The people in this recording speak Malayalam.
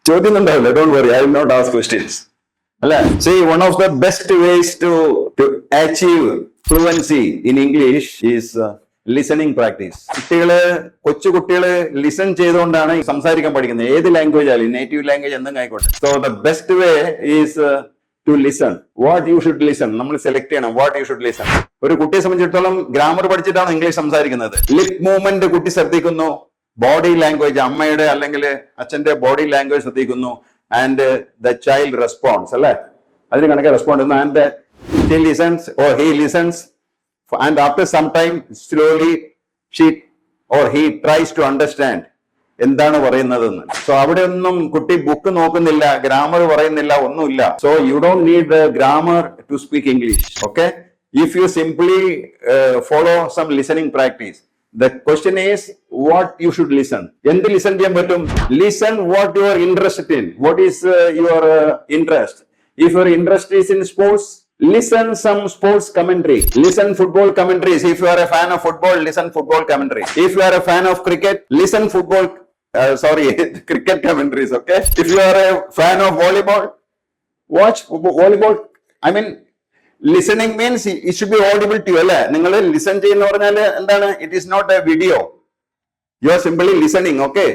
ചോദ്യം ഉണ്ടാവില്ല, don't worry, I will not ask questions. അല്ലെ, see one of the best ways to achieve fluency in English is listening practice. കൊച്ചു കുട്ടികള് ലിസൺ ചെയ്തുകൊണ്ടാണ് സംസാരിക്കാൻ പഠിക്കുന്നത്. ഏത് ലാംഗ്വേജ് ആയാലും, നേറ്റീവ് ലാംഗ്വേജ് എന്തെങ്കിലും ആയിക്കോട്ടെ. So the best way is to listen. What you should listen, നമ്മൾ സെലക്ട് ചെയ്യണം വാട്ട് യു ഷുഡ് ലിസൺ. ഒരു കുട്ടിയെ സംബന്ധിച്ചിടത്തോളം ഗ്രാമർ പഠിച്ചിട്ടാണ് ഇംഗ്ലീഷ് സംസാരിക്കുന്നത്. ലിപ് മൂവ്മെന്റ് കുട്ടി ശ്രദ്ധിക്കുന്നു, ബോഡി ലാംഗ്വേജ് അമ്മയുടെ അല്ലെങ്കിൽ അച്ഛന്റെ ബോഡി ലാംഗ്വേജ് ശ്രദ്ധിക്കുന്നു, ആൻഡ് ദ ചൈൽഡ് റെസ്പോൺസ്, അല്ലെ, അതിന് കണക്കെ റെസ്പോണ്ട് ചെയ്യുന്നു. And she listens or he listens, and after some time slowly she or he tries to understand എന്താണ് പറയുന്നതെന്ന്. സോ അവിടെ ഒന്നും കുട്ടി ബുക്ക് നോക്കുന്നില്ല, ഗ്രാമർ പറയുന്നില്ല, ഒന്നുമില്ല. So you don't need the grammar to speak English. Okay, if you simply follow some listening practice. The question is what you should listen. എന്ത് ലിസൺ ചെയ്യാൻ പറ്റും? Listen what you are interested in. What is your interest? If your interest is in sports, listen some sports commentary. Listen football commentaries. If you are a fan of football, listen football commentary. If you are a fan of cricket, listen football. Cricket commentaries. Okay. If you are a fan of volleyball, watch volleyball. I mean, listening means it should be audible to you. അല്ലേ, നിങ്ങൾ ലിസൺ ചെയ്യുന്ന പറഞ്ഞാൽ എന്താണ്? It is not a video. You are simply listening. Okay.